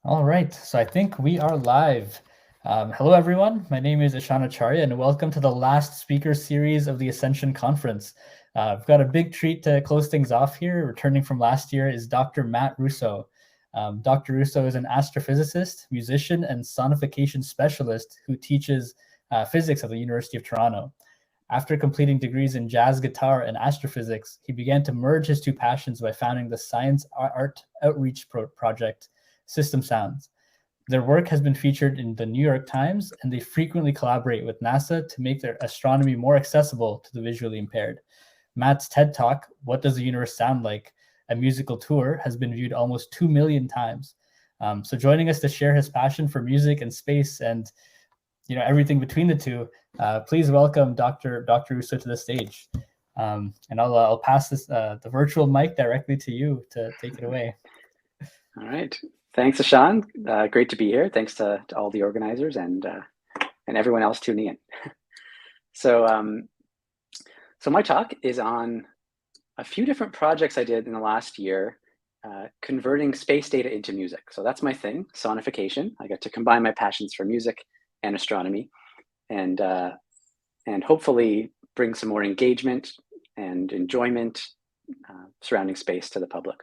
All right, so I think we are live. Hello, everyone. My name is Ishan Acharya, and welcome to the last speaker series of the Ascension Conference. I've got a big treat to close things off here. Returning from last year is Dr. Matt Russo. Dr. Russo is an astrophysicist, musician, and sonification specialist who teaches physics at the University of Toronto. After completing degrees in jazz guitar and astrophysics, he began to merge his two passions by founding the science art outreach project, System Sounds. Their work has been featured in the New York Times, and they frequently collaborate with NASA to make their astronomy more accessible to the visually impaired. Matt's TED Talk, What Does the Universe Sound Like? A musical tour, has been viewed almost 2 million times. So joining us to share his passion for music and space and everything between the two, please welcome Dr. Russo to the stage. And I'll pass the virtual mic directly to you to take it away. All right. Thanks, Ashan. Great to be here. Thanks to all the organizers and everyone else tuning in. So my talk is on a few different projects I did in the last year, converting space data into music. So that's my thing, sonification. I got to combine my passions for music and astronomy, and hopefully bring some more engagement and enjoyment surrounding space to the public.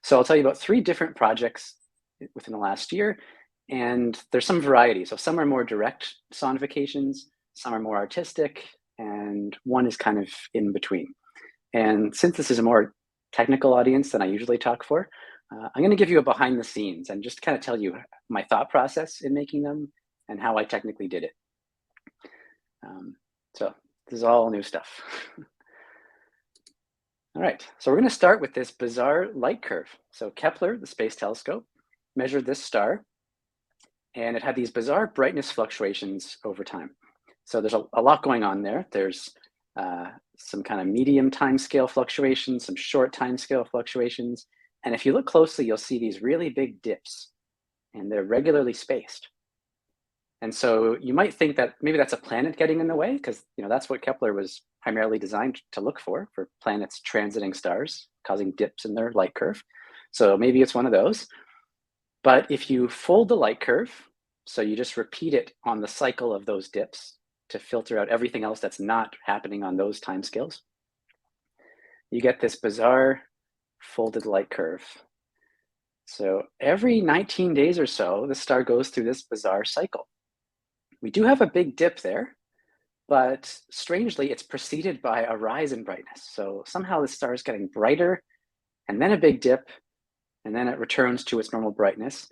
So I'll tell you about 3 different projects within the last year, and there's some variety. So some are more direct sonifications, some are more artistic, and one is kind of in between. And since this is a more technical audience than I usually talk for, I'm going to give you a behind the scenes and just kind of tell you my thought process in making them and how I technically did it. So this is all new stuff. All right, so we're going to start with this bizarre light curve. So Kepler, the space telescope, measured this star, and it had these bizarre brightness fluctuations over time. So there's a lot going on there. There's some kind of medium time scale fluctuations, some short time scale fluctuations. And if you look closely, you'll see these really big dips, and they're regularly spaced. And so you might think that maybe that's a planet getting in the way, because that's what Kepler was primarily designed to look for planets transiting stars, causing dips in their light curve. So maybe it's one of those. But if you fold the light curve, so you just repeat it on the cycle of those dips to filter out everything else that's not happening on those timescales, you get this bizarre folded light curve. So every 19 days or so, the star goes through this bizarre cycle. We do have a big dip there, but strangely, it's preceded by a rise in brightness. So somehow the star is getting brighter, and then a big dip, and then it returns to its normal brightness.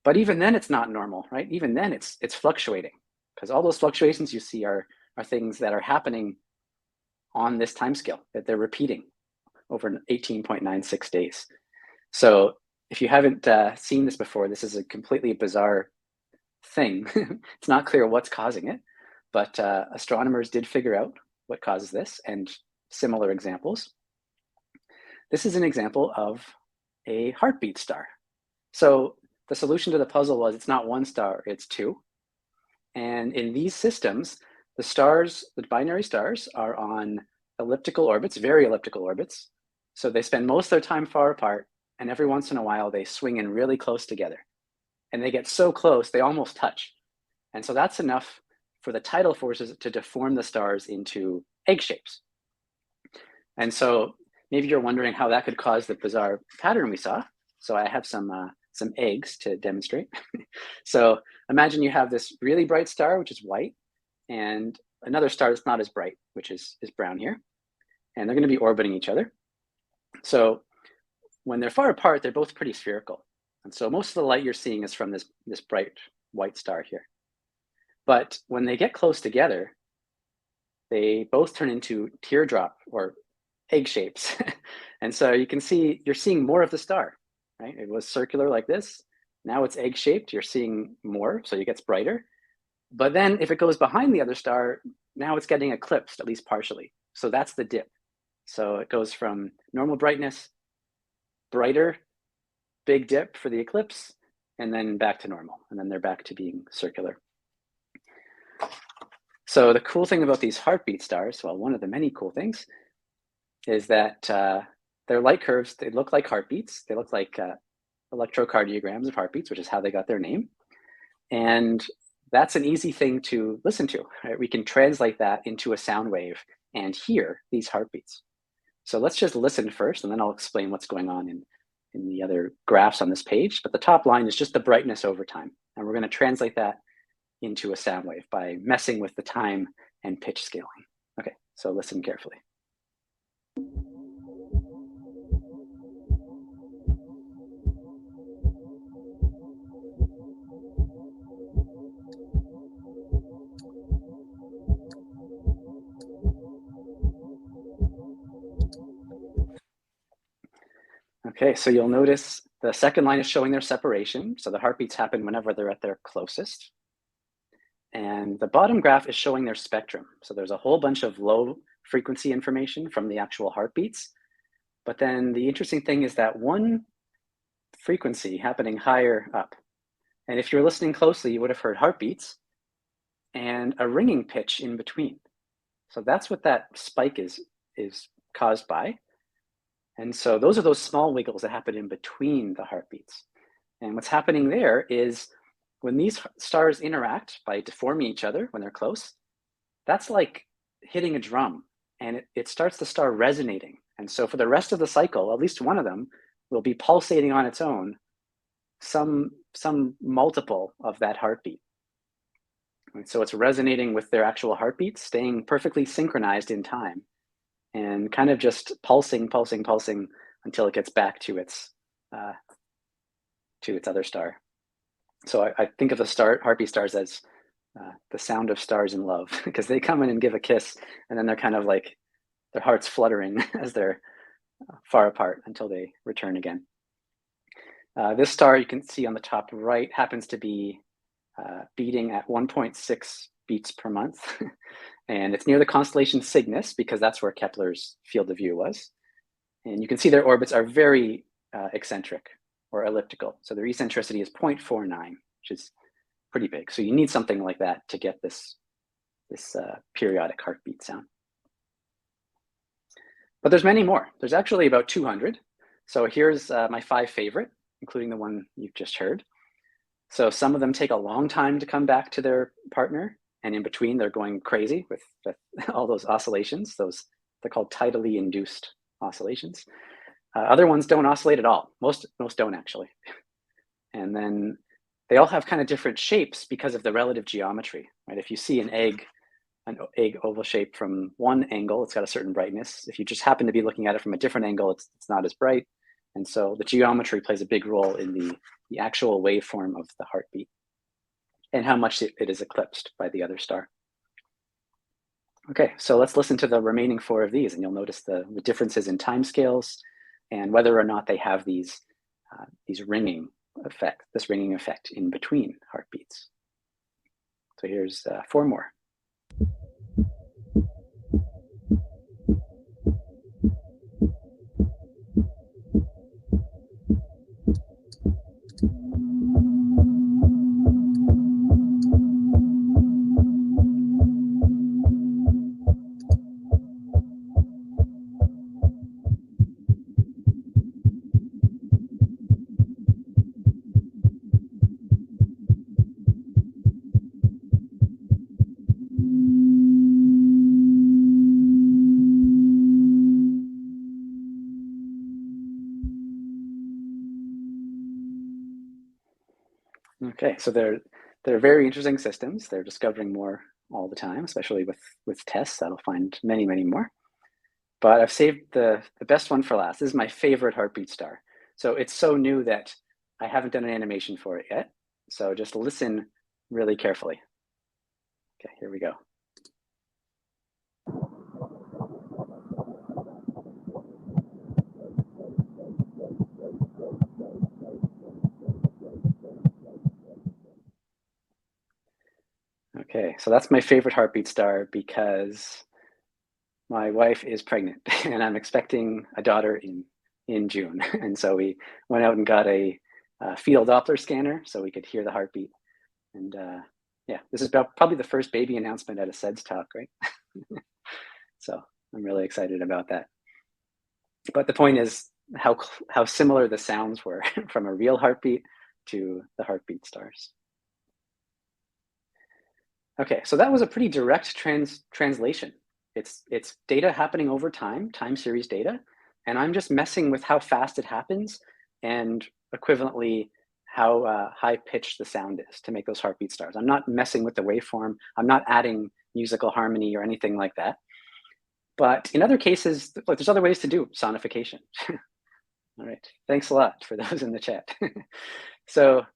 But even then, it's not normal, right? Even then, it's fluctuating, because all those fluctuations you see are things that are happening on this time scale, that they're repeating over 18.96 days. So if you haven't seen this before, this is a completely bizarre thing. It's not clear what's causing it, but astronomers did figure out what causes this, and similar examples. This is an example of a heartbeat star. So the solution to the puzzle was it's not one star, it's 2. And in these systems, the stars, the binary stars, are on elliptical orbits, very elliptical orbits. So they spend most of their time far apart, and every once in a while they swing in really close together. And they get so close, they almost touch. And so that's enough for the tidal forces to deform the stars into egg shapes. And so maybe you're wondering how that could cause the bizarre pattern we saw. So I have some eggs to demonstrate. So imagine you have this really bright star, which is white, and another star that's not as bright, which is brown here. And they're going to be orbiting each other. So when they're far apart, they're both pretty spherical. And so most of the light you're seeing is from this bright white star here. But when they get close together, they both turn into teardrop or egg shapes. And so you can see, you're seeing more of the star, right? It was circular like this. Now it's egg shaped. You're seeing more, so it gets brighter. But then if it goes behind the other star, now it's getting eclipsed, at least partially. So that's the dip. So it goes from normal brightness, brighter, big dip for the eclipse, and then back to normal. And then they're back to being circular. So the cool thing about these heartbeat stars, well, one of the many cool things, is that their light curves, they look like heartbeats. They look like electrocardiograms of heartbeats, which is how they got their name. And that's an easy thing to listen to, right? We can translate that into a sound wave and hear these heartbeats. So let's just listen first, and then I'll explain what's going on in the other graphs on this page. But the top line is just the brightness over time. And we're going to translate that into a sound wave by messing with the time and pitch scaling. Okay, so listen carefully. Okay, so you'll notice the second line is showing their separation. So the heartbeats happen whenever they're at their closest. And the bottom graph is showing their spectrum. So there's a whole bunch of low frequency information from the actual heartbeats. But then the interesting thing is that one frequency happening higher up. And if you're listening closely, you would have heard heartbeats and a ringing pitch in between. So that's what that spike is caused by. And so those are those small wiggles that happen in between the heartbeats. And what's happening there is when these stars interact by deforming each other when they're close, that's like hitting a drum, and it starts the star resonating. And so for the rest of the cycle, at least one of them will be pulsating on its own, some multiple of that heartbeat. And so it's resonating with their actual heartbeats, staying perfectly synchronized in time, and kind of just pulsing until it gets back to its other star. So I think of the heartbeat stars as the sound of stars in love, because they come in and give a kiss, and then they're kind of like their hearts fluttering as they're far apart until they return again. This star you can see on the top right happens to be beating at 1.6 beats per month. And it's near the constellation Cygnus, because that's where Kepler's field of view was. And you can see their orbits are very eccentric or elliptical. So their eccentricity is 0.49, which is pretty big. So you need something like that to get this periodic heartbeat sound. But there's many more. There's actually about 200. So here's my 5 favorite, including the one you've just heard. So some of them take a long time to come back to their partner, and in between they're going crazy with all those oscillations. They're called tidally induced oscillations. Other ones don't oscillate at all. Most don't, actually. And then they all have kind of different shapes because of the relative geometry, right? If you see an egg oval shape from one angle, it's got a certain brightness. If you just happen to be looking at it from a different angle, it's not as bright. And so the geometry plays a big role in the actual waveform of the heartbeat and how much it is eclipsed by the other star. Okay, so let's listen to the remaining 4 of these, and you'll notice the differences in timescales and whether or not they have this ringing effect in between heartbeats. So here's 4 more. Okay, so they're very interesting systems. They're discovering more all the time, especially with tests. That'll find many, many more. But I've saved the best one for last. This is my favorite heartbeat star. So it's so new that I haven't done an animation for it yet. So just listen really carefully. Okay, here we go. Okay, so that's my favorite heartbeat star because my wife is pregnant and I'm expecting a daughter in June. And so we went out and got a fetal Doppler scanner so we could hear the heartbeat. And yeah, this is probably the first baby announcement at a SEDS talk, right? So I'm really excited about that. But the point is, how similar the sounds were from a real heartbeat to the heartbeat stars. Okay, so that was a pretty direct translation. It's data happening over time series data, and I'm just messing with how fast it happens and equivalently how high pitched the sound is to make those heartbeat stars. I'm not messing with the waveform. I'm not adding musical harmony or anything like that. But in other cases, like, there's other ways to do sonification. All right, thanks a lot for those in the chat. So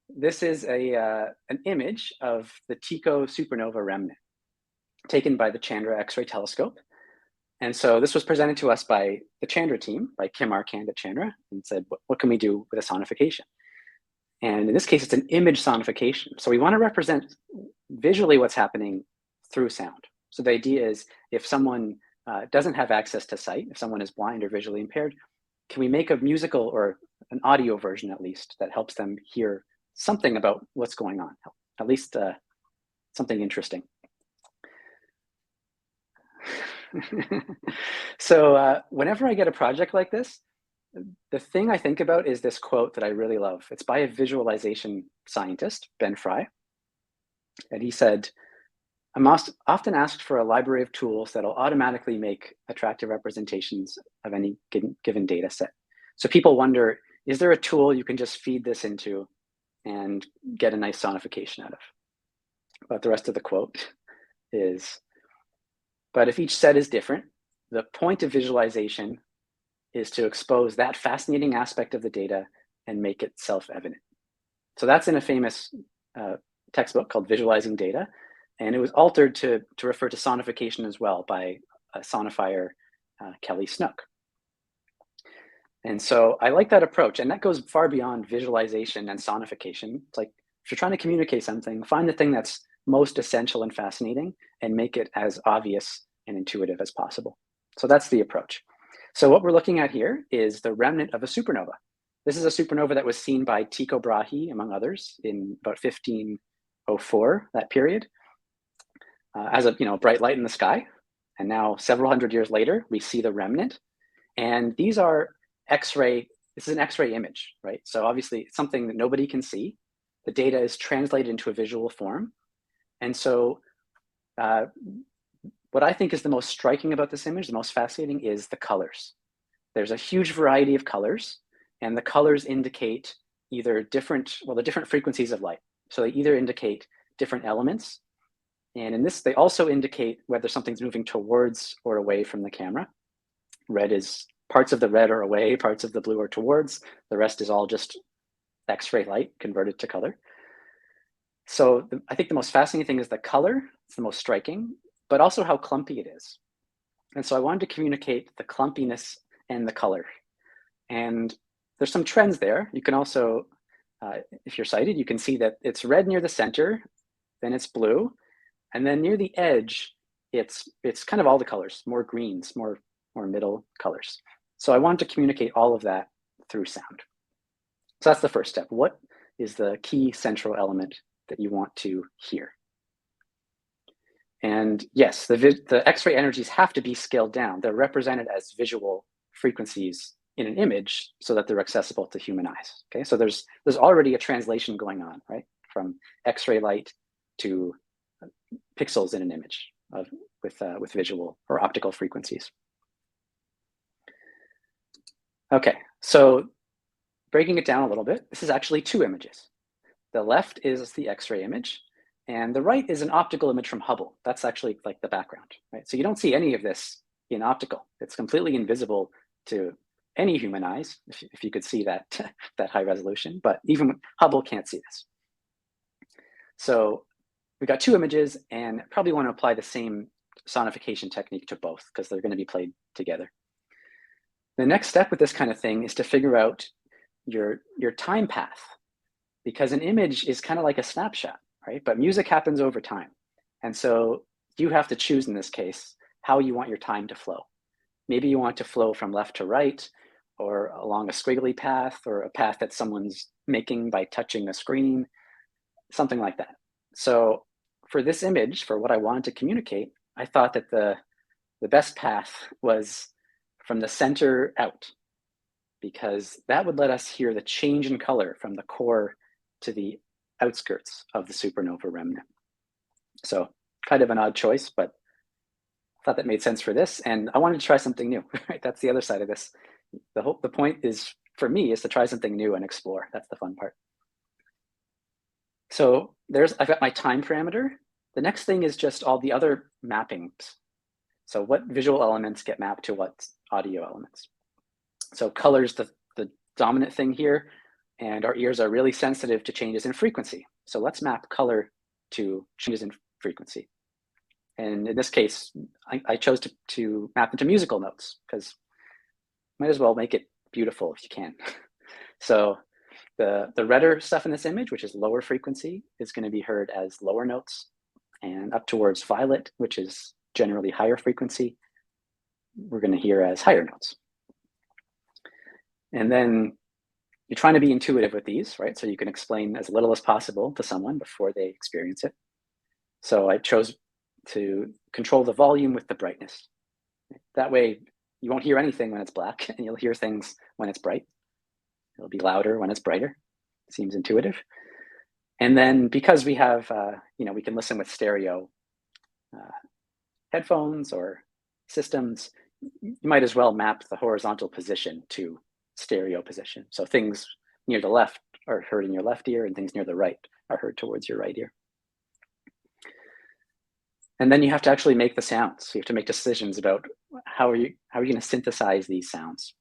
this is an image of the Tycho supernova remnant taken by the Chandra X-ray telescope. And so this was presented to us by the Chandra team, by Kim Arcand at Chandra, and said, what can we do with a sonification? And in this case, it's an image sonification. So we want to represent visually what's happening through sound. So the idea is if someone doesn't have access to sight, if someone is blind or visually impaired, can we make a musical or an audio version at least that helps them hear something about what's going on, at least something interesting. So whenever I get a project like this, the thing I think about is this quote that I really love. It's by a visualization scientist, Ben Fry. And he said, I'm often asked for a library of tools that'll automatically make attractive representations of any given data set. So people wonder, is there a tool you can just feed this into and get a nice sonification out of? But the rest of the quote is, but if each set is different, the point of visualization is to expose that fascinating aspect of the data and make it self-evident. So that's in a famous textbook called Visualizing Data. And it was altered to refer to sonification as well by a sonifier, Kelly Snook. And so I like that approach. And that goes far beyond visualization and sonification. It's like, if you're trying to communicate something, find the thing that's most essential and fascinating and make it as obvious and intuitive as possible. So that's the approach. So what we're looking at here is the remnant of a supernova. This is a supernova that was seen by Tycho Brahe, among others, in about 1504, that period, as a bright light in the sky. And now several hundred years later, we see the remnant. And these are X-ray, this is an X-ray image, right? So obviously it's something that nobody can see. The data is translated into a visual form. And so what I think is the most striking about this image, the most fascinating, is the colors. There's a huge variety of colors, and the colors indicate either different frequencies of light. So they either indicate different elements, and in this, they also indicate whether something's moving towards or away from the camera. Parts of the red are away, parts of the blue are towards, the rest is all just X-ray light converted to color. So I think the most fascinating thing is the color. It's the most striking, but also how clumpy it is. And so I wanted to communicate the clumpiness and the color. And there's some trends there. You can also, if you're sighted, you can see that it's red near the center, then it's blue, and then near the edge, it's kind of all the colors, more greens, more middle colors. So I wanted to communicate all of that through sound. So that's the first step. What is the key central element that you want to hear? And yes, the X-ray energies have to be scaled down. They're represented as visual frequencies in an image so that they're accessible to human eyes. Okay, so there's already a translation going on, right? From X-ray light to pixels in an image with visual or optical frequencies. Okay, so breaking it down a little bit, this is actually two images. The left is the X-ray image, and the right is an optical image from Hubble. That's actually like the background, right? So you don't see any of this in optical. It's completely invisible to any human eyes, if you could see that, that high resolution, but even Hubble can't see this. So we got two images, and probably want to apply the same sonification technique to both because they're going to be played together. The next step with this kind of thing is to figure out your time path, because an image is kind of like a snapshot, right? But music happens over time. And so you have to choose in this case how you want your time to flow. Maybe you want to flow from left to right, or along a squiggly path, or a path that someone's making by touching a screen, something like that. So for this image, for what I wanted to communicate, I thought that the best path was from the center out. because that would let us hear the change in color from the core to the outskirts of the supernova remnant. So kind of an odd choice, but I thought that made sense for this, and I wanted to try something new, right? That's the other side of this. The point is, for me, is to try something new and explore. That's the fun part. So I've got my time parameter. The next thing is just all the other mappings. So what visual elements get mapped to what audio elements? So color's the dominant thing here, and our ears are really sensitive to changes in frequency. So let's map color to changes in frequency. And in this case, I chose to map into musical notes, because might as well make it beautiful if you can. So the redder stuff in this image, which is lower frequency, is going to be heard as lower notes, and up towards violet, which is generally higher frequency, we're going to hear as higher notes. And then you're trying to be intuitive with these, right? So you can explain as little as possible to someone before they experience it. So I chose to control the volume with the brightness. That way you won't hear anything when it's black, and you'll hear things when it's bright. It'll be louder when it's brighter. Seems intuitive. And then because we have, we can listen with stereo headphones or systems, you might as well map the horizontal position to stereo position. So things near the left are heard in your left ear, and things near the right are heard towards your right ear. And then you have to actually make the sounds. You have to make decisions about how are you going to synthesize these sounds.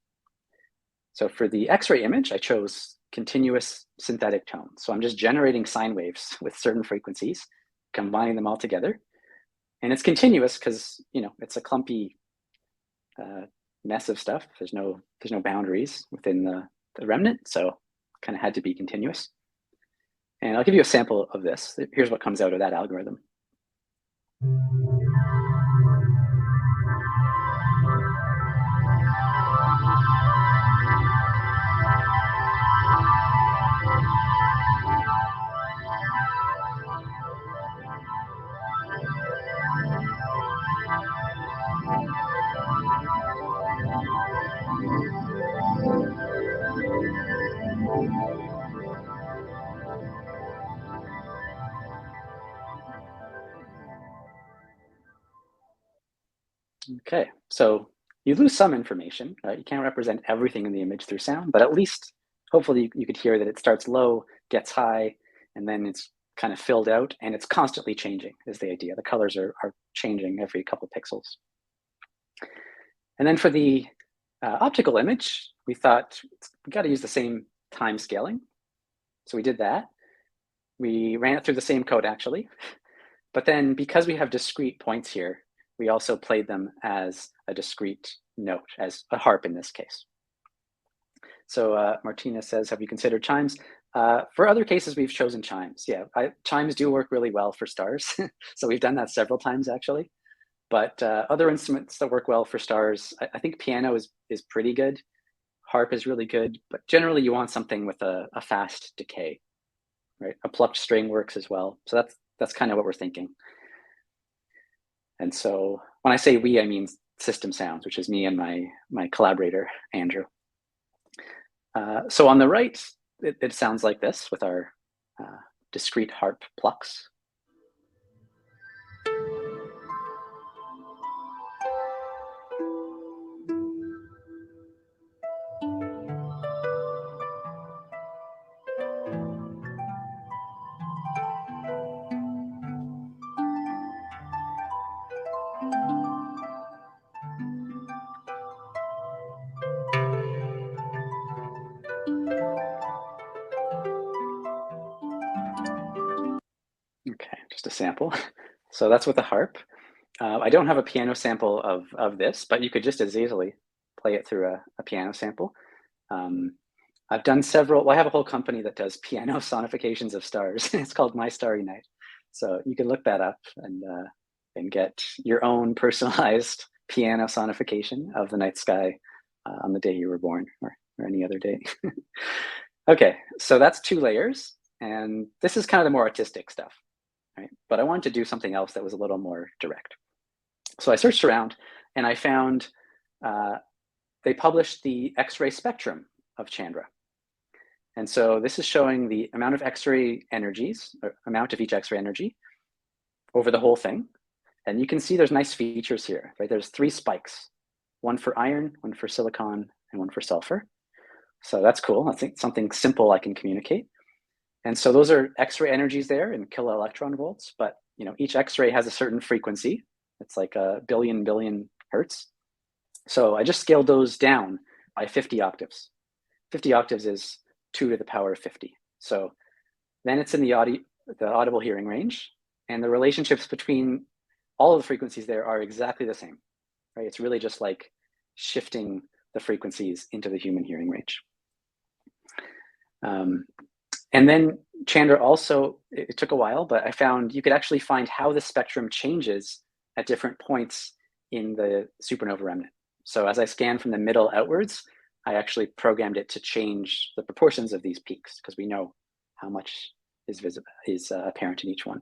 So for the X-ray image, I chose continuous synthetic tones. So I'm just generating sine waves with certain frequencies, combining them all together. And it's continuous because, it's a clumpy mess of stuff. There's no boundaries within the remnant, so kind of had to be continuous. And I'll give you a sample of this. Here's what comes out of that algorithm. Okay, so you lose some information, right? You can't represent everything in the image through sound, but at least hopefully you could hear that it starts low, gets high, and then it's kind of filled out, and it's constantly changing is the idea. The colors are changing every couple pixels. And then for the optical image, we thought we got to use the same time scaling. So we did that. We ran it through the same code actually, but then because we have discrete points here, we also played them as a discrete note, as a harp in this case. So Martina says, have you considered chimes? For other cases, we've chosen chimes. Yeah, chimes do work really well for stars. So we've done that several times actually. But other instruments that work well for stars, I think piano is pretty good. Harp is really good, but generally you want something with a fast decay, right? A plucked string works as well. So that's kind of what we're thinking. And so when I say we, I mean System Sounds, which is me and my collaborator, Andrew. So on the right, it sounds like this with our discrete harp plucks. Okay, just a sample. So that's with the harp. I don't have a piano sample of this, but you could just as easily play it through a piano sample. I've done several, well, I have a whole company that does piano sonifications of stars. It's called My Starry Night. So you can look that up and get your own personalized piano sonification of the night sky on the day you were born or any other day. Okay, so that's 2 layers. And this is kind of the more artistic stuff, right? But I wanted to do something else that was a little more direct. So I searched around and I found they published the X-ray spectrum of Chandra. And so this is showing the amount of X-ray energies, or amount of each X-ray energy over the whole thing. And you can see there's nice features here, right? There's 3 spikes, one for iron, one for silicon, and one for sulfur. So that's cool. I think something simple I can communicate. And so those are X-ray energies there in kiloelectron volts, but each X-ray has a certain frequency. It's like a billion hertz. So I just scaled those down by 50 octaves. 50 octaves is 2 to the power of 50. So then it's in the audible hearing range, and the relationships between all of the frequencies there are exactly the same, right? It's really just like shifting the frequencies into the human hearing range. And then Chandra also, it took a while, but I found you could actually find how the spectrum changes at different points in the supernova remnant. So as I scan from the middle outwards, I actually programmed it to change the proportions of these peaks because we know how much is apparent in each one.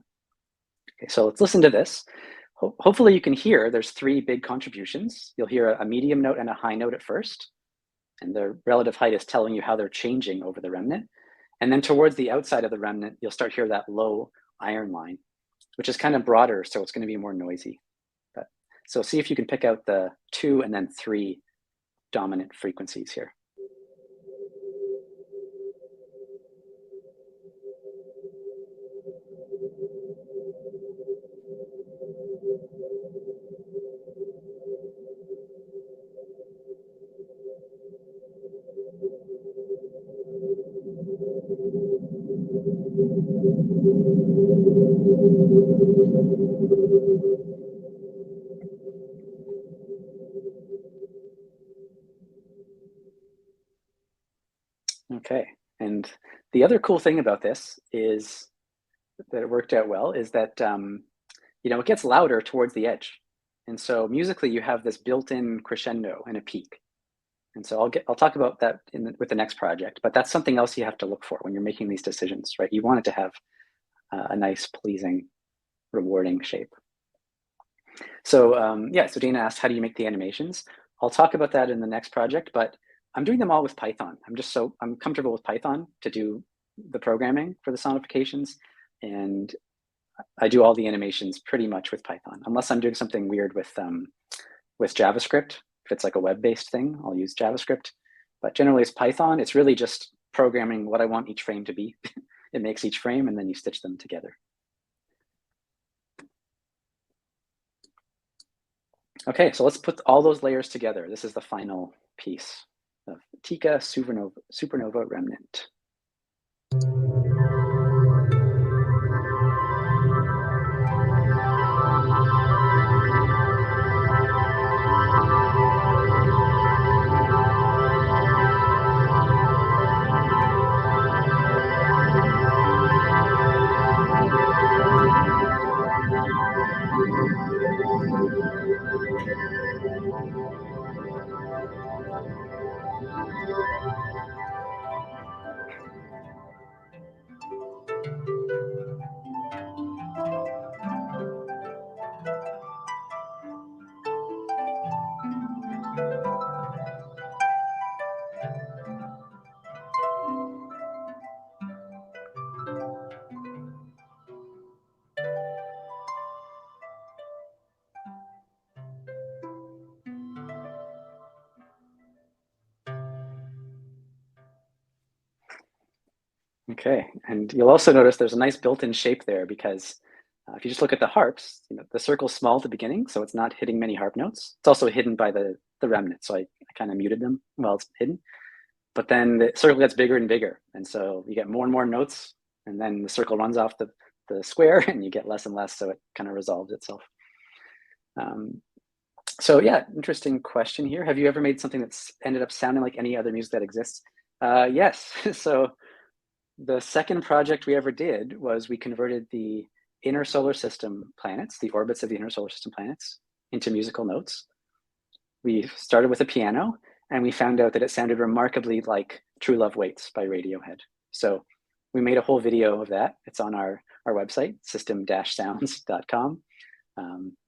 Okay, so let's listen to this. Hopefully you can hear there's 3 big contributions. You'll hear a medium note and a high note at first, and the relative height is telling you how they're changing over the remnant. And then towards the outside of the remnant, you'll start to hear that low iron line, which is kind of broader, so it's going to be more noisy. So see if you can pick out the 2 and then 3 dominant frequencies here. Okay, and the other cool thing about this is that it worked out well is that it gets louder towards the edge, and so musically you have this built-in crescendo and a peak, and so I'll talk about that with the next project. But that's something else you have to look for when you're making these decisions, right? You want it to have a nice, pleasing, rewarding shape. So yeah, so Dana asked, how do you make the animations? I'll talk about that in the next project, but I'm doing them all with Python. I'm comfortable with Python to do the programming for the sonifications, and I do all the animations pretty much with Python, unless I'm doing something weird with JavaScript. If it's like a web-based thing, I'll use JavaScript. But generally it's Python. It's really just programming what I want each frame to be. It makes each frame, and then you stitch them together. Okay, so let's put all those layers together. This is the final piece of Tika supernova remnant. Okay, and you'll also notice there's a nice built-in shape there because if you just look at the harps, the circle's small at the beginning, so it's not hitting many harp notes. It's also hidden by the remnant, so I kind of muted them while it's hidden. But then the circle gets bigger and bigger, and so you get more and more notes, and then the circle runs off the square, and you get less and less, so it kind of resolves itself. So yeah, interesting question here. Have you ever made something that's ended up sounding like any other music that exists? Yes, so the second project we ever did was we converted the inner solar system planets, the orbits of the inner solar system planets, into musical notes. We started with a piano, and we found out that it sounded remarkably like True Love Waits by Radiohead. So we made a whole video of that. It's on our website, system-sounds.com.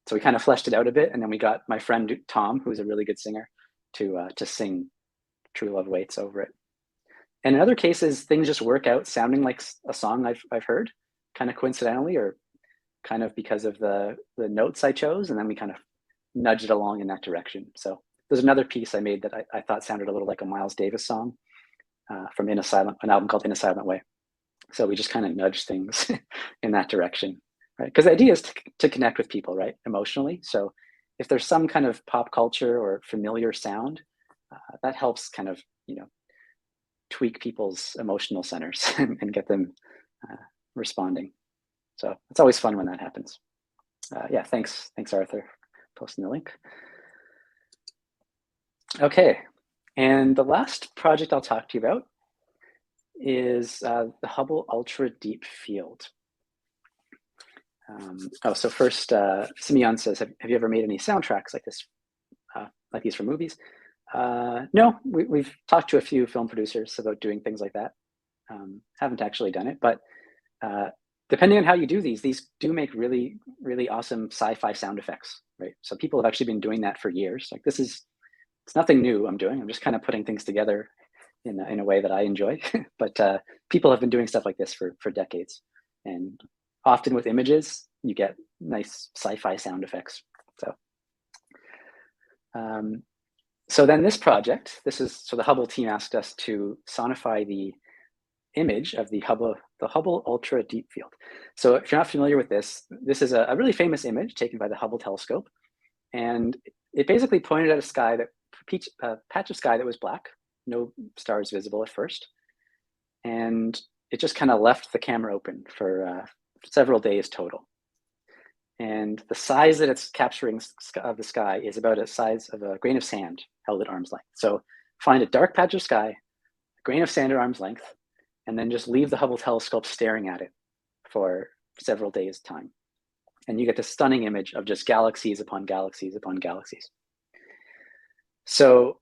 So we kind of fleshed it out a bit, and then we got my friend Tom, who's a really good singer, to sing True Love Waits over it. And in other cases, things just work out sounding like a song I've heard, kind of coincidentally, or kind of because of the notes I chose, and then we kind of nudge it along in that direction. So there's another piece I made that I thought sounded a little like a Miles Davis song from an album called In a Silent Way. So we just kind of nudge things in that direction, right? Because the idea is to connect with people, right, emotionally. So if there's some kind of pop culture or familiar sound, that helps kind of, tweak people's emotional centers and get them responding. So it's always fun when that happens. Yeah, thanks Arthur, for posting the link. Okay, and the last project I'll talk to you about is the Hubble Ultra Deep Field. So first, Simeon says, have you ever made any soundtracks like this, like these for movies? No, we've talked to a few film producers about doing things like that. Haven't actually done it, but depending on how you do these do make really, really awesome sci-fi sound effects, right? So people have actually been doing that for years. Like it's nothing new I'm doing. I'm just kind of putting things together in a way that I enjoy. But people have been doing stuff like this for decades. And often with images, you get nice sci-fi sound effects. So then this project, so the Hubble team asked us to sonify the image of the Hubble Ultra Deep Field. So if you're not familiar with this is a really famous image taken by the Hubble telescope. And it basically pointed at a patch of sky that was black, no stars visible at first. And it just kind of left the camera open for several days total. And the size that it's capturing of the sky is about the size of a grain of sand held at arm's length. So find a dark patch of sky, a grain of sand at arm's length, and then just leave the Hubble telescope staring at it for several days' time. And you get this stunning image of just galaxies upon galaxies upon galaxies. So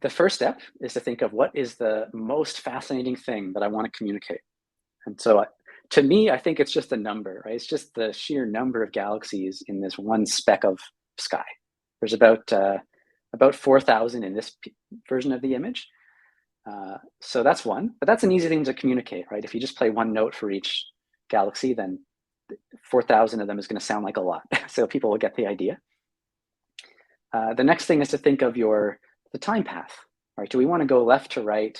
the first step is to think of what is the most fascinating thing that I want to communicate. And so to me, I think it's just a number, right? It's just the sheer number of galaxies in this one speck of sky. There's about 4,000 in this version of the image. So that's one, but that's an easy thing to communicate, right? If you just play one note for each galaxy, then 4,000 of them is going to sound like a lot. So people will get the idea. The next thing is to think of the time path, right? Do we want to go left to right,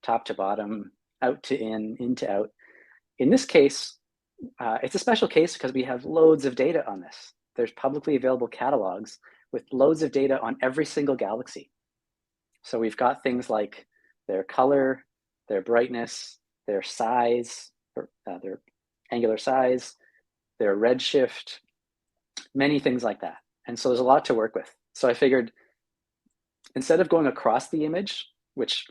top to bottom, out to in to out? In this case, it's a special case because we have loads of data on this. There's publicly available catalogs with loads of data on every single galaxy. So we've got things like their color, their brightness, their size, their angular size, their redshift, many things like that. And so there's a lot to work with. So I figured instead of going across the image, which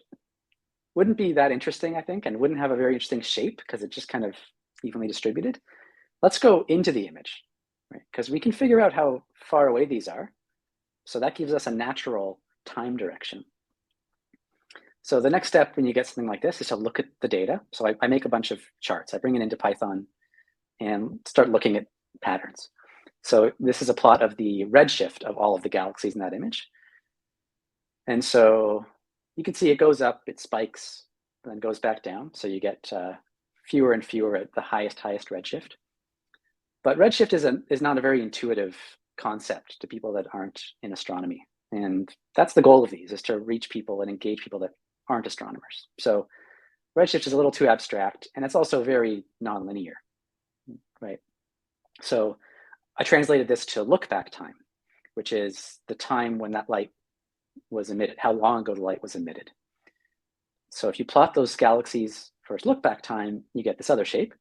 wouldn't be that interesting, I think, and wouldn't have a very interesting shape because it's just kind of evenly distributed, let's go into the image, right? Because we can figure out how far away these are. So that gives us a natural time direction. So the next step when you get something like this is to look at the data. So I make a bunch of charts. I bring it into Python and start looking at patterns. So this is a plot of the redshift of all of the galaxies in that image. And so you can see it goes up, it spikes, and then goes back down. So you get fewer and fewer at the highest redshift. But redshift is not a very intuitive concept to people that aren't in astronomy. And that's the goal of these, is to reach people and engage people that aren't astronomers. So redshift is a little too abstract, and it's also very nonlinear, right? So I translated this to look back time, which is the time when that light was emitted, how long ago the light was emitted. So if you plot those galaxies for its look back time, you get this other shape.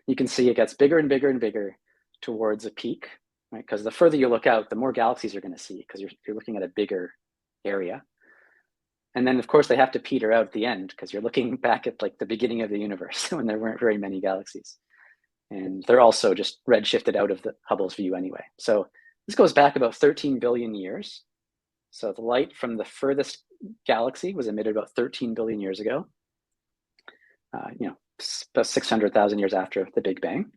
You can see it gets bigger and bigger and bigger towards a peak, right? Because the further you look out, the more galaxies you're going to see because you're looking at a bigger area. And then, of course, they have to peter out at the end because you're looking back at like the beginning of the universe when there weren't very many galaxies. And they're also just redshifted out of the Hubble's view anyway. So this goes back about 13 billion years. So the light from the furthest galaxy was emitted about 13 billion years ago, about 600,000 years after the Big Bang.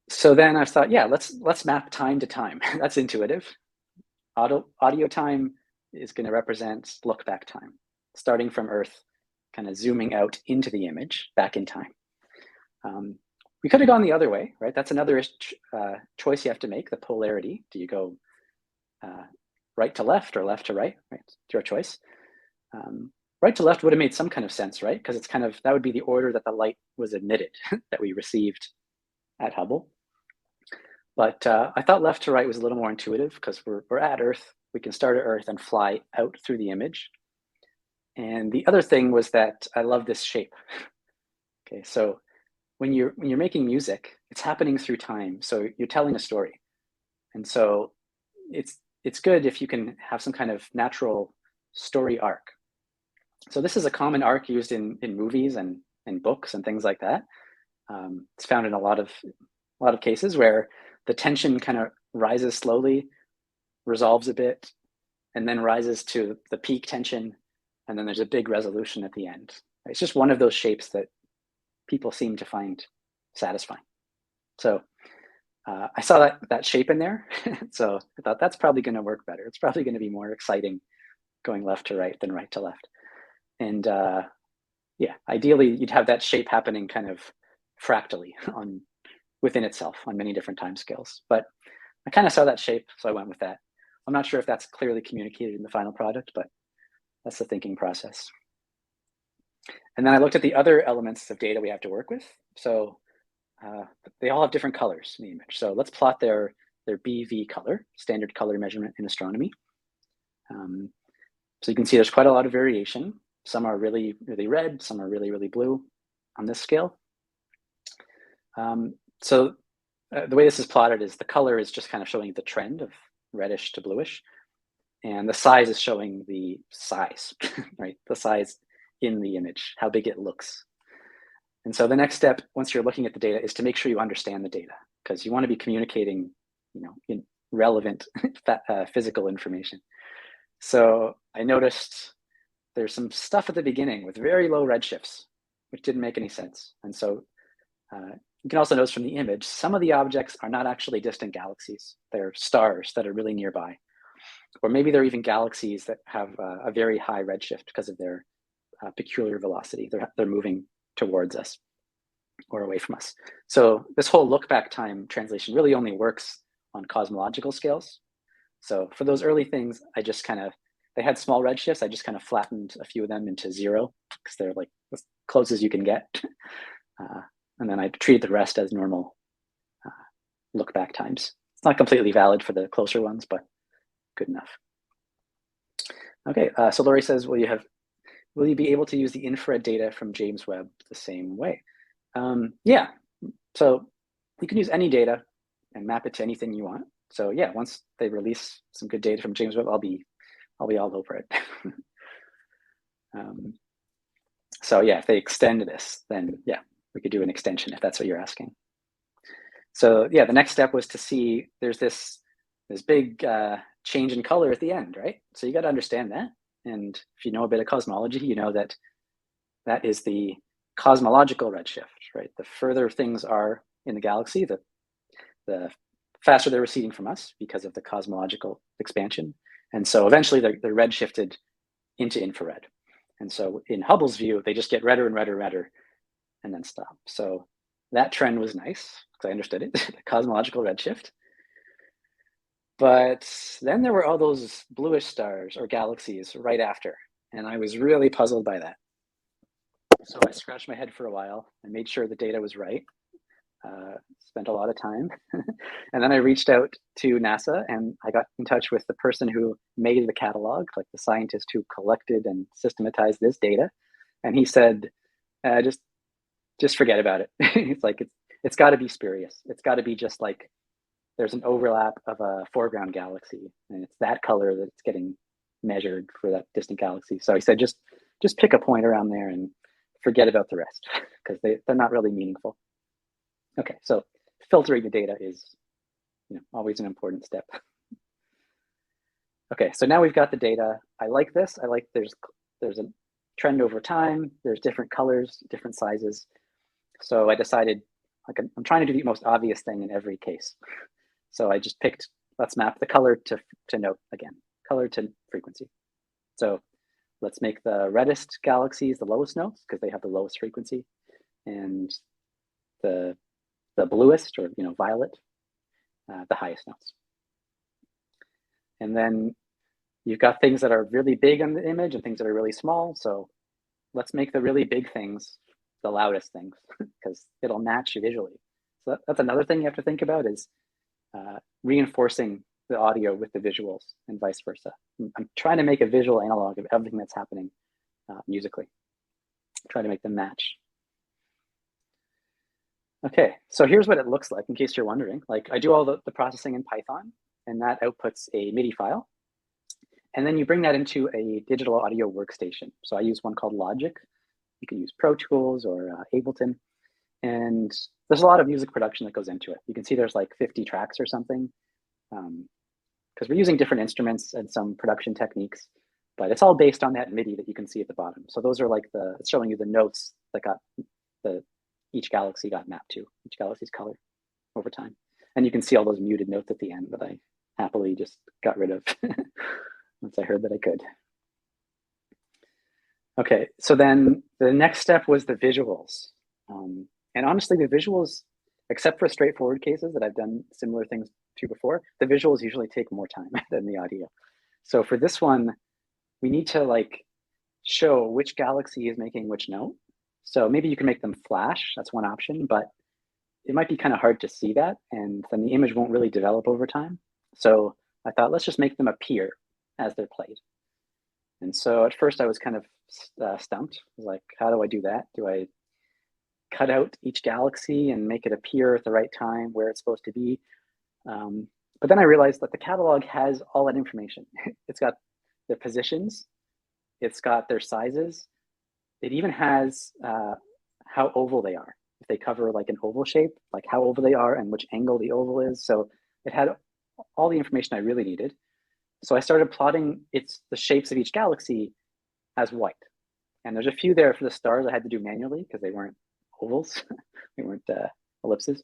So then I thought, yeah, let's map time to time. That's intuitive. Audio time is going to represent look back time, starting from Earth, kind of zooming out into the image back in time. We could have gone the other way, right? That's another choice you have to make, the polarity. Do you go right to left or left to right? Right, it's your choice. Right to left would have made some kind of sense, right? Because it's kind of, that would be the order that the light was emitted, that we received at Hubble. But I thought left to right was a little more intuitive because we're at Earth. We can start at Earth and fly out through the image. And the other thing was that I love this shape. Okay, so when you're making music, it's happening through time. So you're telling a story. And so it's good if you can have some kind of natural story arc. So this is a common arc used in movies and books and things like that. It's found in a lot of cases where the tension kind of rises slowly, resolves a bit, and then rises to the peak tension, and then there's a big resolution at the end. It's just one of those shapes that people seem to find satisfying. So I saw that shape in there, so I thought that's probably going to work better. It's probably going to be more exciting going left to right than right to left. And yeah, ideally you'd have that shape happening kind of fractally within itself on many different time scales. But I kind of saw that shape, so I went with that. I'm not sure if that's clearly communicated in the final product, but that's the thinking process. And then I looked at the other elements of data we have to work with. So they all have different colors in the image. So let's plot their BV color, standard color measurement in astronomy. So you can see there's quite a lot of variation. Some are really, really red, some are really, really blue on this scale. So the way this is plotted is the color is just kind of showing the trend of reddish to bluish. And the size is showing the size, right? The size in the image, how big it looks. And so the next step, once you're looking at the data, is to make sure you understand the data, because you want to be communicating, in relevant physical information. So I noticed there's some stuff at the beginning with very low redshifts, which didn't make any sense. And so you can also notice from the image, some of the objects are not actually distant galaxies. They're stars that are really nearby. Or maybe they're even galaxies that have a very high redshift because of their peculiar velocity. They're moving towards us or away from us. So this whole look back time translation really only works on cosmological scales. So for those early things, I just they had small redshifts. I just kind of flattened a few of them into 0 because they're like as close as you can get. And then I treated the rest as normal look back times. It's not completely valid for the closer ones, but good enough. Okay, so Laurie says, will you be able to use the infrared data from James Webb the same way? Yeah, so you can use any data and map it to anything you want. So yeah, once they release some good data from James Webb, I'll be all over it. So yeah, if they extend this, then yeah, we could do an extension if that's what you're asking. So yeah, the next step was to see there's this big change in color at the end, right? So you got to understand that. And if you know a bit of cosmology, you know that is the cosmological redshift, right? The further things are in the galaxy, the faster they're receding from us because of the cosmological expansion. And so eventually they're redshifted into infrared. And so in Hubble's view, they just get redder and redder and redder and then stop. So that trend was nice because I understood it, the cosmological redshift. But then there were all those bluish stars or galaxies right after. And I was really puzzled by that. So I scratched my head for a while and made sure the data was right. Spent a lot of time. And then I reached out to NASA and I got in touch with the person who made the catalog, like the scientist who collected and systematized this data. And he said, just forget about it. It's like, it's got to be spurious. It's got to be just like there's an overlap of a foreground galaxy and it's that color that's getting measured for that distant galaxy. So he said, just pick a point around there and forget about the rest because they're not really meaningful. Okay, so filtering the data is always an important step. Okay, so now we've got the data. I like this. I like there's a trend over time. There's different colors, different sizes. So I decided I'm trying to do the most obvious thing in every case. So I just picked, let's map the color to note again, color to frequency. So let's make the reddest galaxies the lowest notes because they have the lowest frequency, and the bluest, or violet, the highest notes. And then you've got things that are really big on the image and things that are really small. So let's make the really big things the loudest things because it'll match you visually. So that's another thing you have to think about, is reinforcing the audio with the visuals and vice versa. I'm trying to make a visual analog of everything that's happening musically. Try to make them match. Okay, so here's what it looks like in case you're wondering. Like, I do all the processing in Python, and that outputs a MIDI file. And then you bring that into a digital audio workstation. So I use one called Logic. You can use Pro Tools or Ableton. And there's a lot of music production that goes into it. You can see there's like 50 tracks or something, because we're using different instruments and some production techniques, but it's all based on that MIDI that you can see at the bottom. So those are like it's showing you the notes that each galaxy got mapped to, each galaxy's color over time. And you can see all those muted notes at the end that I happily just got rid of once I heard that I could. Okay, so then the next step was the visuals. And honestly, the visuals, except for straightforward cases that I've done similar things to before, the visuals usually take more time than the audio. So for this one, we need to show which galaxy is making which note. So maybe you can make them flash, that's one option, but it might be kind of hard to see that, and then the image won't really develop over time. So I thought, let's just make them appear as they're played. And so at first I was kind of stumped. I was like, how do I do that? Do I cut out each galaxy and make it appear at the right time where it's supposed to be? But then I realized that the catalog has all that information. It's got their positions, it's got their sizes, it even has how oval they are. If they cover like an oval shape, like how oval they are and which angle the oval is. So it had all the information I really needed. So I started plotting the shapes of each galaxy as white. And there's a few there for the stars I had to do manually because they weren't ovals, they weren't ellipses.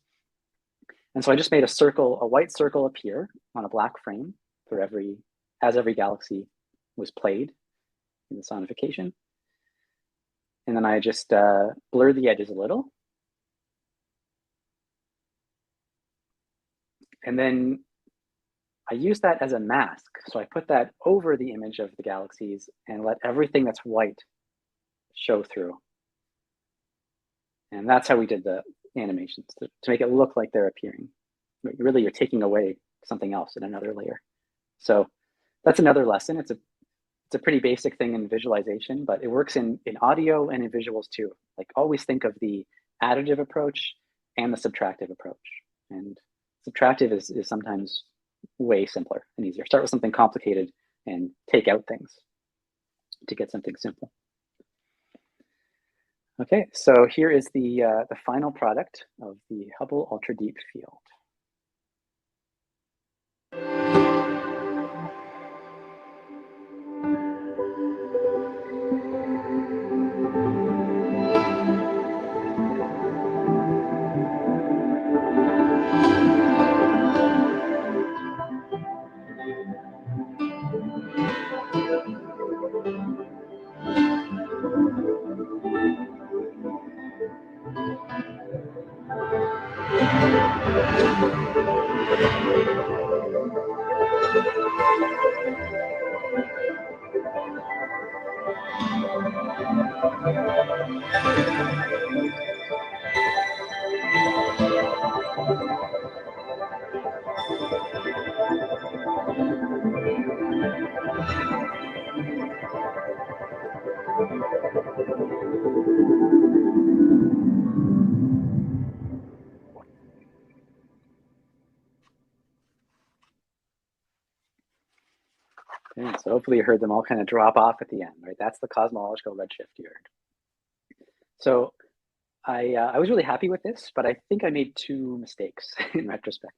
And so I just made a white circle appear on a black frame for as every galaxy was played in the sonification. And then I just blurred the edges a little. And then I used that as a mask. So I put that over the image of the galaxies and let everything that's white show through. And that's how we did the animations, to make it look like they're appearing. But really, you're taking away something else in another layer. So that's another lesson. It's a pretty basic thing in visualization, but it works in audio and in visuals too. Like, always think of the additive approach and the subtractive approach. And subtractive is sometimes way simpler and easier. Start with something complicated and take out things to get something simple. Okay, so here is the final product of the Hubble Ultra Deep Field. Okay, so hopefully you heard them all kind of drop off at the end, right? That's the cosmological redshift you heard. So I was really happy with this, but I think I made two mistakes in retrospect.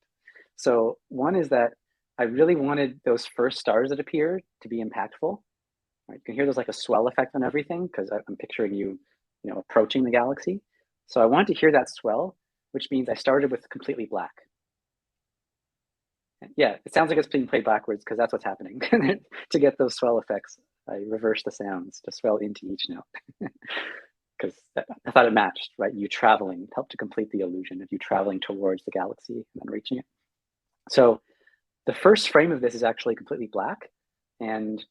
So one is that I really wanted those first stars that appear to be impactful. Right? You can hear there's like a swell effect on everything because I'm picturing you approaching the galaxy. So I wanted to hear that swell, which means I started with completely black. Yeah, it sounds like it's being played backwards because that's what's happening to get those swell effects. I reversed the sounds to swell into each note because I thought it matched, right? You traveling helped to complete the illusion of you traveling towards the galaxy and then reaching it. So the first frame of this is actually completely black, and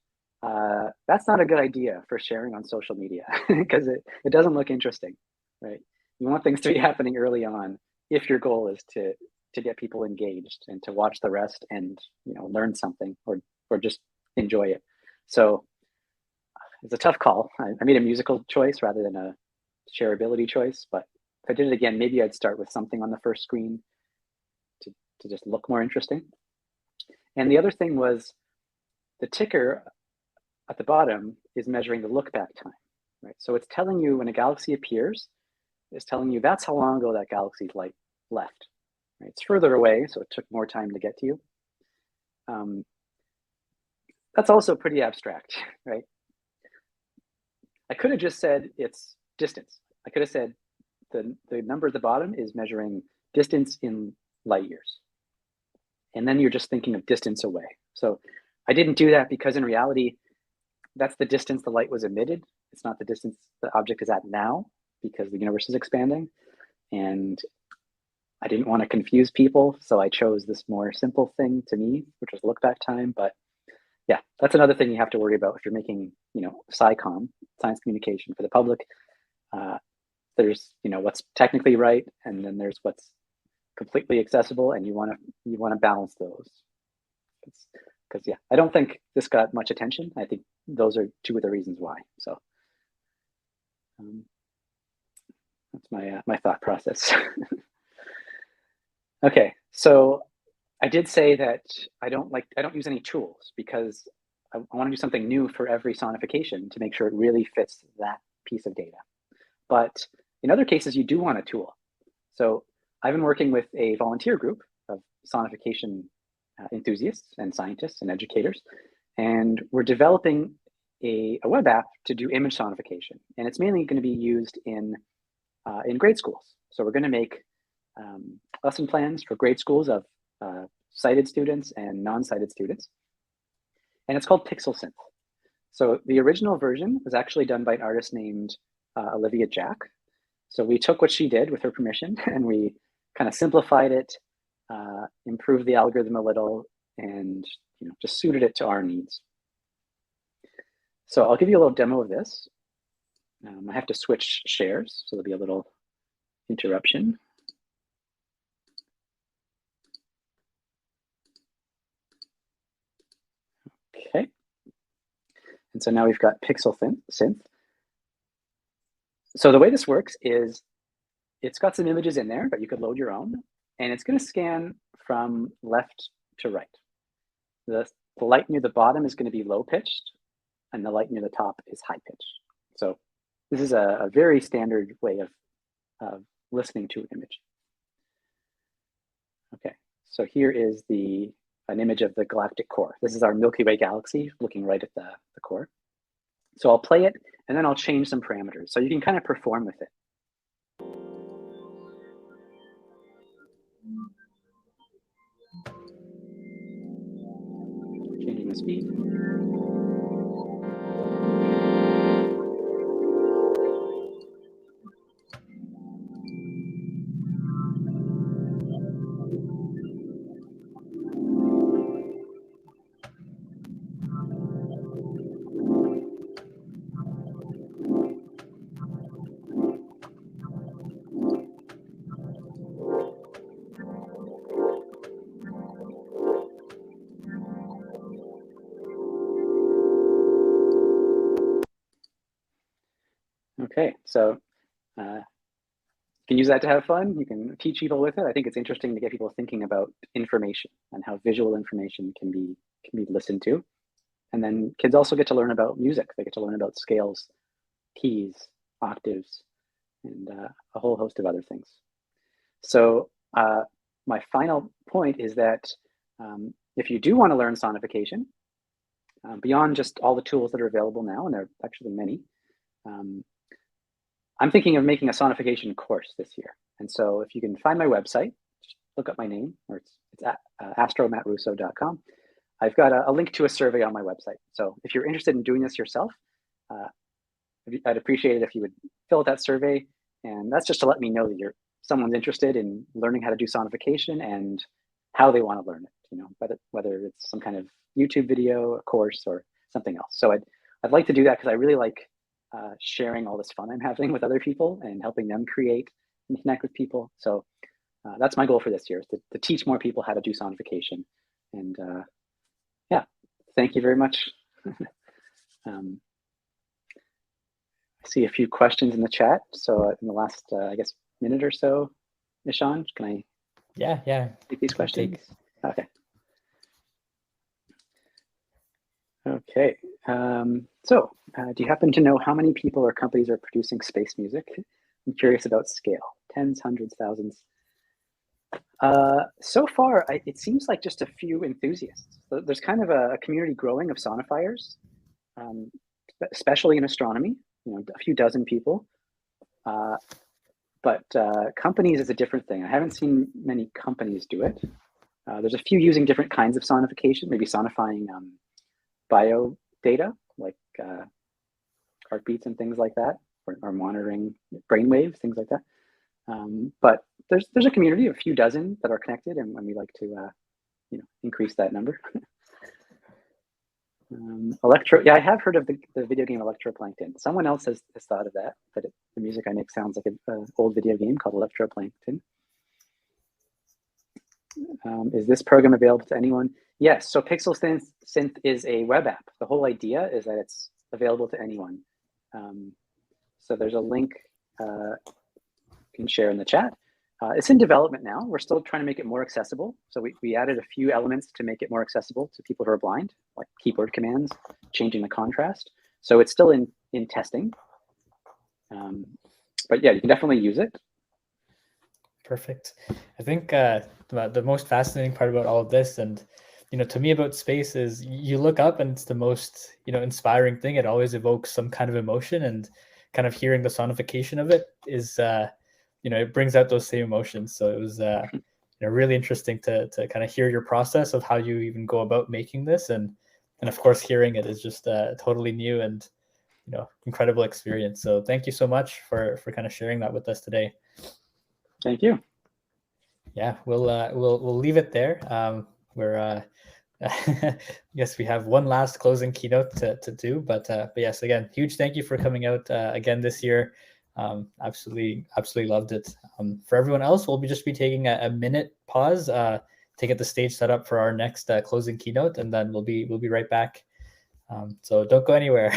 that's not a good idea for sharing on social media because it doesn't look interesting, right? You want things to be happening early on if your goal is to get people engaged and to watch the rest and learn something or just enjoy it. So it's a tough call. I made a musical choice rather than a shareability choice, but if I did it again, maybe I'd start with something on the first screen to just look more interesting. And the other thing was the ticker at the bottom is measuring the look back time, right? So it's telling you when a galaxy appears, it's telling you that's how long ago that galaxy's light left. Right? It's further away, so it took more time to get to you. That's also pretty abstract, right? I could have just said it's distance. I could have said the number at the bottom is measuring distance in light years. And then you're just thinking of distance away. So I didn't do that because in reality, that's the distance the light was emitted. It's not the distance the object is at now because the universe is expanding. And I didn't want to confuse people, so I chose this more simple thing to me, which was look back time. But yeah, that's another thing you have to worry about if you're making, SciComm, science communication for the public. There's, what's technically right, and then there's what's completely accessible, and you want to balance those. Because yeah, I don't think this got much attention. I think those are two of the reasons why. So that's my thought process. Okay, so I did say that I don't use any tools because I want to do something new for every sonification to make sure it really fits that piece of data. But in other cases, you do want a tool. So I've been working with a volunteer group of sonification enthusiasts and scientists and educators, and we're developing a web app to do image sonification, and it's mainly going to be used in grade schools. So we're going to make lesson plans for grade schools of sighted students and non-sighted students, and it's called Pixel Synth. So the original version was actually done by an artist named Olivia Jack. So we took what she did with her permission and we kind of simplified it, improved the algorithm a little, and just suited it to our needs. So I'll give you a little demo of this. I have to switch shares, so there'll be a little interruption. Okay. And so now we've got Pixel Synth. So the way this works is it's got some images in there, but you could load your own, and it's going to scan from left to right. The light near the bottom is going to be low pitched, and the light near the top is high pitched. So this is a very standard way of listening to an image. Okay, so here is an image of the galactic core. This is our Milky Way galaxy looking right at the core. So I'll play it and then I'll change some parameters so you can kind of perform with it. Changing the speed. Okay, so you can use that to have fun. You can teach people with it. I think it's interesting to get people thinking about information and how visual information can be listened to. And then kids also get to learn about music. They get to learn about scales, keys, octaves, and a whole host of other things. So my final point is that if you do want to learn sonification, beyond just all the tools that are available now, and there are actually many, I'm thinking of making a sonification course this year. And so if you can find my website, just look up my name, or it's astromattrusso.com. I've got a link to a survey on my website. So if you're interested in doing this yourself, I'd appreciate it if you would fill out that survey. And that's just to let me know that someone's interested in learning how to do sonification and how they want to learn it, whether it's some kind of YouTube video, a course, or something else. So I'd like to do that because I really like sharing all this fun I'm having with other people and helping them create and connect with people. So that's my goal for this year, is to teach more people how to do sonification. And yeah, thank you very much. I see a few questions in the chat. So in the last, I guess, minute or so, Ishan, can I take these questions? Okay. Okay. So do you happen to know how many people or companies are producing space music? I'm curious about scale. Tens, hundreds, thousands. So far, it seems like just a few enthusiasts. There's kind of a community growing of sonifiers, especially in astronomy, a few dozen people. But companies is a different thing. I haven't seen many companies do it. There's a few using different kinds of sonification, maybe sonifying bio data, like heartbeats and things like that, or monitoring brainwaves, things like that. But there's a community of a few dozen that are connected, and we like to increase that number. I have heard of the video game Electroplankton. Someone else has thought of that, but the music I make sounds like an old video game called Electroplankton. Is this program available to anyone? Yes, so Pixel Synth is a web app. The whole idea is that it's available to anyone. So there's a link you can share in the chat. It's in development now. We're still trying to make it more accessible. So we added a few elements to make it more accessible to people who are blind, like keyboard commands, changing the contrast. So it's still in testing. But yeah, you can definitely use it. Perfect. I think the most fascinating part about all of this, and to me about space, is you look up and it's the most inspiring thing. It always evokes some kind of emotion, and kind of hearing the sonification of it is it brings out those same emotions. So it was really interesting to kind of hear your process of how you even go about making this, and of course hearing it is just totally new and incredible experience. So thank you so much for kind of sharing that with us today. Thank you. Yeah, we'll leave it there. Yes, we have one last closing keynote to do, but yes, again, huge thank you for coming out again this year. Absolutely loved it. For everyone else, we'll just be taking a minute pause to get the stage set up for our next closing keynote, and then we'll be right back. So don't go anywhere.